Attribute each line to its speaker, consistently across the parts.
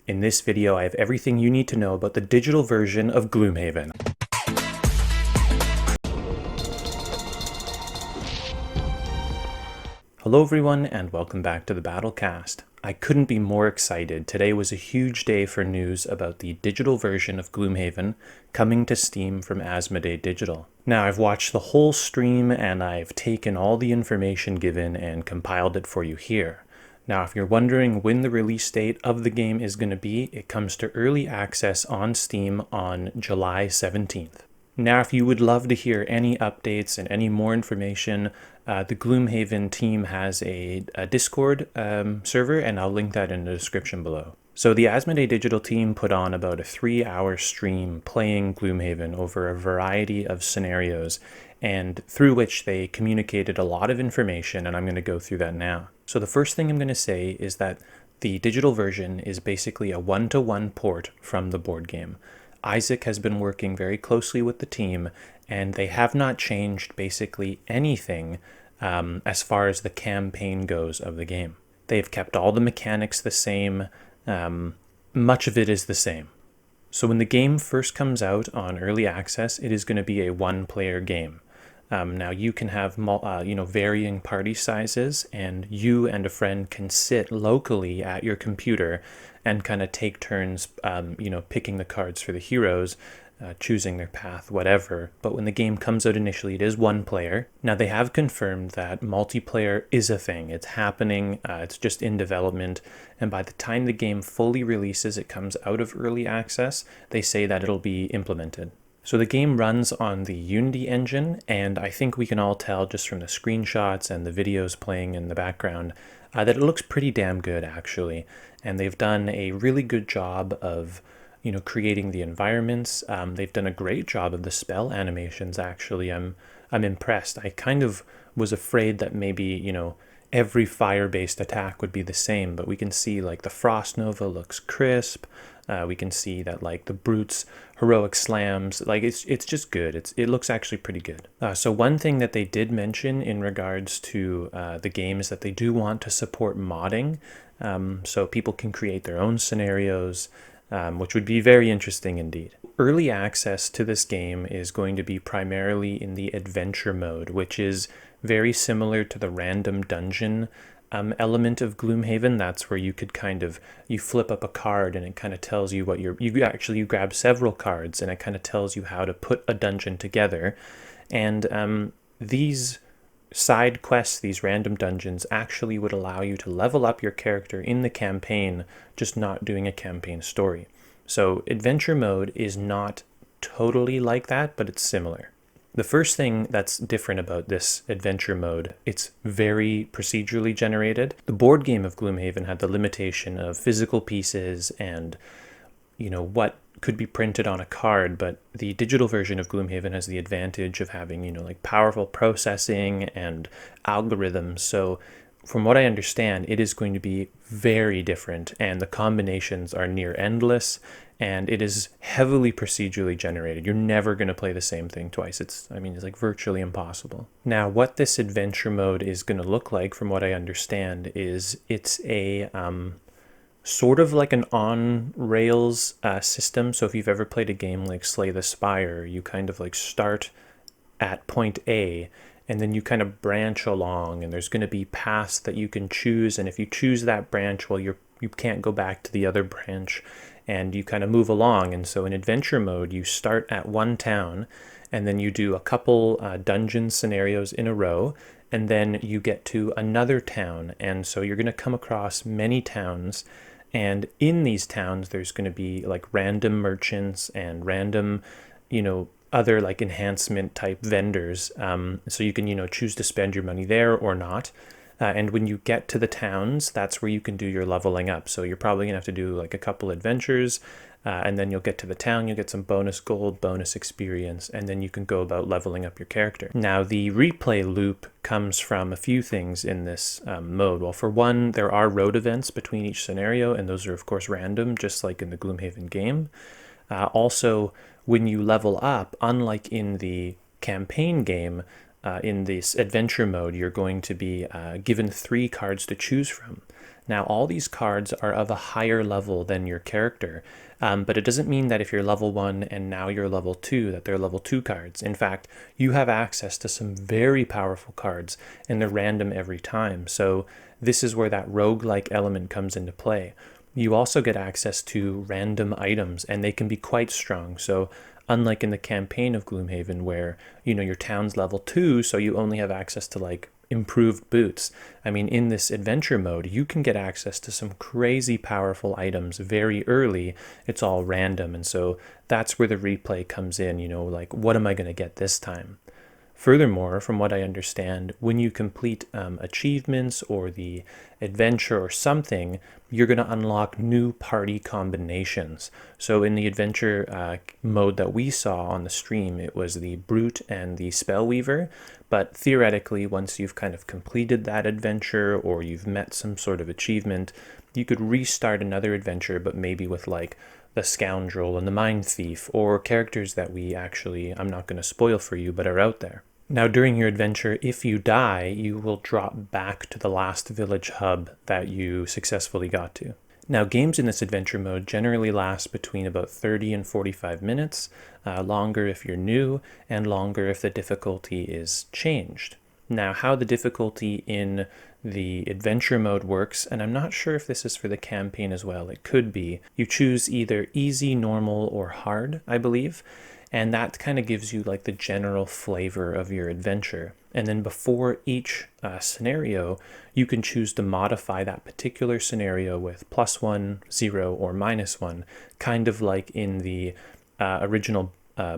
Speaker 1: In this video, I have everything you need to know about the digital version of Gloomhaven. Hello everyone, and welcome back to the BattleCast. I couldn't be more excited. Today was a huge day for news about the digital version of Gloomhaven coming to Steam from Asmodee Digital. Now, I've watched the whole stream and I've taken all the information given and compiled it for you here. Now, if you're wondering when the release date of the game is going to be, it comes to early access on Steam on July 17th. Now, if you would love to hear any updates and any more information, the Gloomhaven team has a Discord server, and I'll link that in the description below. So the Asmodee Digital team put on about a 3-hour stream playing Gloomhaven over a variety of scenarios, and through which they communicated a lot of information, and I'm going to go through that now. So the first thing I'm going to say is that the digital version is basically a one-to-one port from the board game. Isaac has been working very closely with the team, and they have not changed basically anything as far as the campaign goes of the game. They've kept all the mechanics the same. Much of it is the same. So when the game first comes out on early access, it is going to be a one-player game. Now you can have varying party sizes, and you and a friend can sit locally at your computer and kind of take turns, picking the cards for the heroes, choosing their path, whatever. But when the game comes out initially, it is one player. Now they have confirmed that multiplayer is a thing. It's happening. It's just in development. And by the time the game fully releases, it comes out of early access, they say that it'll be implemented. So the game runs on the Unity engine, and I think we can all tell just from the screenshots and the videos playing in the background that it looks pretty damn good, actually. And they've done a really good job of creating the environments. They've done a great job of the spell animations, actually. I'm impressed. I kind of was afraid that maybe, every fire-based attack would be the same, but we can see like the Frost Nova looks crisp. We can see that like the Brute's heroic slams, like it's just good. It looks actually pretty good. So one thing that they did mention in regards to the game is that they do want to support modding, so people can create their own scenarios, which would be very interesting indeed. Early access to this game is going to be primarily in the adventure mode, which is very similar to the random dungeon element of Gloomhaven. That's where you could you flip up a card and it kind of tells you what you grab several cards and it kind of tells you how to put a dungeon together. And these side quests, these random dungeons, actually would allow you to level up your character in the campaign, just not doing a campaign story. So adventure mode is not totally like that, but it's similar. The first thing that's different about this adventure mode, it's very procedurally generated. The board game of Gloomhaven had the limitation of physical pieces and, what could be printed on a card, but the digital version of Gloomhaven has the advantage of having, powerful processing and algorithms. So from what I understand, it is going to be very different, and the combinations are near endless, and it is heavily procedurally generated. You're never going to play the same thing twice. It's like virtually impossible. Now, what this adventure mode is going to look like, from what I understand, is it's a sort of like an on-rails system. So if you've ever played a game like Slay the Spire, you kind of like start at point A, and then you kind of branch along, and there's going to be paths that you can choose. And if you choose that branch, well, you can't go back to the other branch, and you kind of move along. And so in adventure mode, you start at one town, and then you do a couple dungeon scenarios in a row, and then you get to another town. And so you're going to come across many towns, and in these towns, there's going to be like random merchants and random, other like enhancement type vendors. So you can, choose to spend your money there or not. And when you get to the towns, that's where you can do your leveling up. So you're probably gonna have to do like a couple adventures, and then you'll get to the town, you'll get some bonus gold, bonus experience, and then you can go about leveling up your character. Now, the replay loop comes from a few things in this mode. Well, for one, there are road events between each scenario, and those are of course random, just like in the Gloomhaven game. Also, when you level up, unlike in the campaign game, in this adventure mode, you're going to be given 3 cards to choose from. Now, all these cards are of a higher level than your character, but it doesn't mean that if you're level 1 and now you're level 2, that they're level 2 cards. In fact, you have access to some very powerful cards, and they're random every time. So this is where that roguelike element comes into play. You also get access to random items, and they can be quite strong. So unlike in the campaign of Gloomhaven, where, your town's level 2, so you only have access to like improved boots. I mean, in this adventure mode, you can get access to some crazy powerful items very early. It's all random, and so that's where the replay comes in, like, what am I going to get this time? Furthermore, from what I understand, when you complete achievements or the adventure or something, you're going to unlock new party combinations. So in the adventure mode that we saw on the stream, it was the Brute and the Spellweaver. But theoretically, once you've kind of completed that adventure or you've met some sort of achievement, you could restart another adventure, but maybe with like the Scoundrel and the Mind Thief, or characters that I'm not going to spoil for you, but are out there. Now, during your adventure, if you die, you will drop back to the last village hub that you successfully got to. Now, games in this adventure mode generally last between about 30 and 45 minutes, longer if you're new, and longer if the difficulty is changed. Now, how the difficulty in the adventure mode works, and I'm not sure if this is for the campaign as well, it could be. You choose either easy, normal, or hard, I believe, and that kind of gives you like the general flavor of your adventure. And then before each scenario, you can choose to modify that particular scenario with +1, 0, or -1, kind of like in the original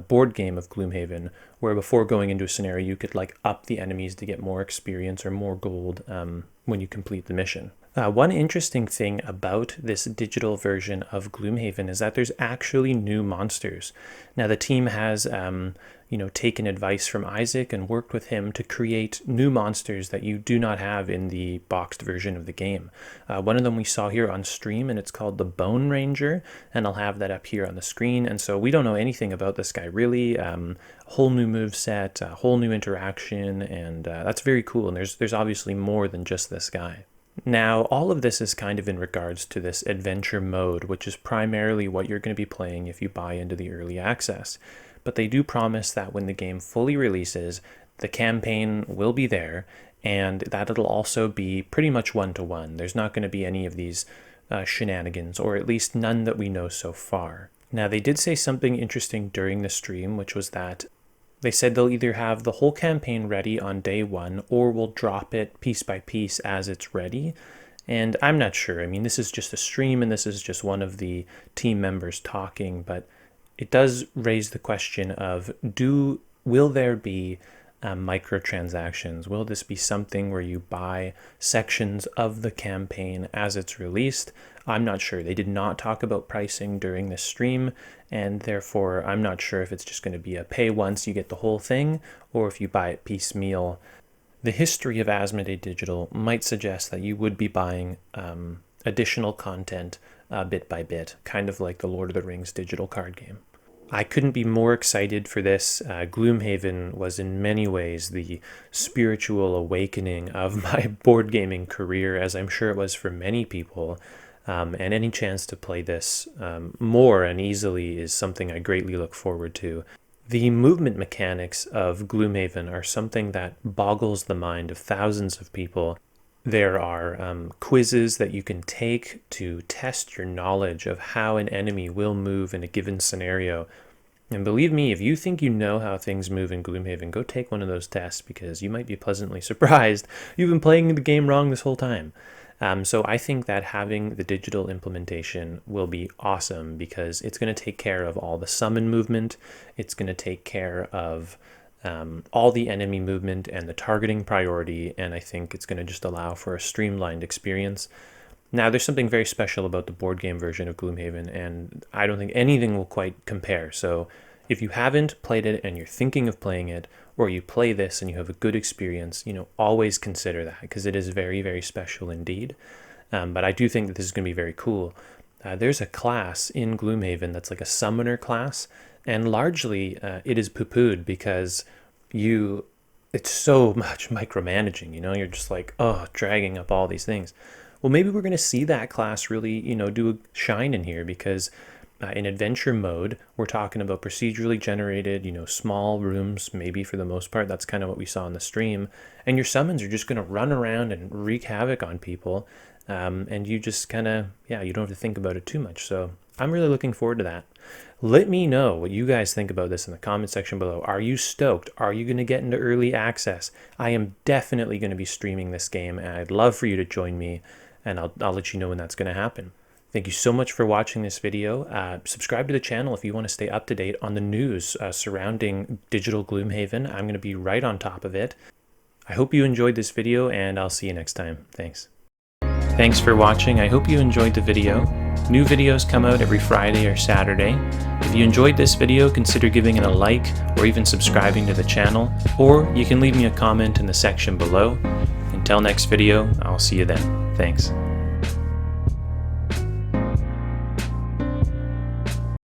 Speaker 1: board game of Gloomhaven, where before going into a scenario, you could like up the enemies to get more experience or more gold when you complete the mission. One interesting thing about this digital version of Gloomhaven is that there's actually new monsters. Now, the team has, taken advice from Isaac and worked with him to create new monsters that you do not have in the boxed version of the game. One of them we saw here on stream, and it's called the Bone Ranger, and I'll have that up here on the screen. And so we don't know anything about this guy really. Whole new moveset, a whole new interaction, and that's very cool. And there's obviously more than just this guy. Now, all of this is kind of in regards to this adventure mode, which is primarily what you're going to be playing if you buy into the early access. But they do promise that when the game fully releases, the campaign will be there, and that it'll also be pretty much one-to-one. There's not going to be any of these shenanigans, or at least none that we know so far. Now, they did say something interesting during the stream, which was that they said they'll either have the whole campaign ready on day 1 or will drop it piece by piece as it's ready. And I'm not sure. I mean, this is just a stream and this is just one of the team members talking, but it does raise the question of will there be microtransactions? Will this be something where you buy sections of the campaign as it's released? I'm not sure. They did not talk about pricing during this stream, and therefore I'm not sure if it's just going to be a pay once you get the whole thing, or if you buy it piecemeal. The history of Asmodee Digital might suggest that you would be buying additional content bit by bit, kind of like the Lord of the Rings digital card game. I couldn't be more excited for this. Gloomhaven was in many ways the spiritual awakening of my board gaming career, as I'm sure it was for many people. And any chance to play this more and easily is something I greatly look forward to. The movement mechanics of Gloomhaven are something that boggles the mind of thousands of people. There are quizzes that you can take to test your knowledge of how an enemy will move in a given scenario. And believe me, if you think you know how things move in Gloomhaven, go take one of those tests, because you might be pleasantly surprised. You've been playing the game wrong this whole time. So I think that having the digital implementation will be awesome, because it's going to take care of all the summon movement. It's going to take care of all the enemy movement and the targeting priority, and I think it's going to just allow for a streamlined experience. Now, there's something very special about the board game version of Gloomhaven, and I don't think anything will quite compare. So if you haven't played it and you're thinking of playing it, or you play this and you have a good experience, always consider that, because it is very, very special indeed. But I do think that this is going to be very cool. There's a class in Gloomhaven that's like a summoner class, and largely it is poo-pooed because it's so much micromanaging, you're just like, dragging up all these things. Well, maybe we're going to see that class really, do a shine in here, because in adventure mode, we're talking about procedurally generated, small rooms, maybe for the most part. That's kind of what we saw in the stream. And your summons are just going to run around and wreak havoc on people. And you just kind of, you don't have to think about it too much. So I'm really looking forward to that. Let me know what you guys think about this in the comment section below. Are you stoked? Are you going to get into early access? I am definitely going to be streaming this game, and I'd love for you to join me, and I'll let you know when that's going to happen. Thank you so much for watching this video. Subscribe to the channel if you want to stay up to date on the news surrounding Digital Gloomhaven. I'm going to be right on top of it. I hope you enjoyed this video, and I'll see you next time. Thanks. Thanks for watching. I hope you enjoyed the video. New videos come out every Friday or Saturday. If you enjoyed this video, consider giving it a like or even subscribing to the channel, or you can leave me a comment in the section below. Until next video, I'll see you then. Thanks.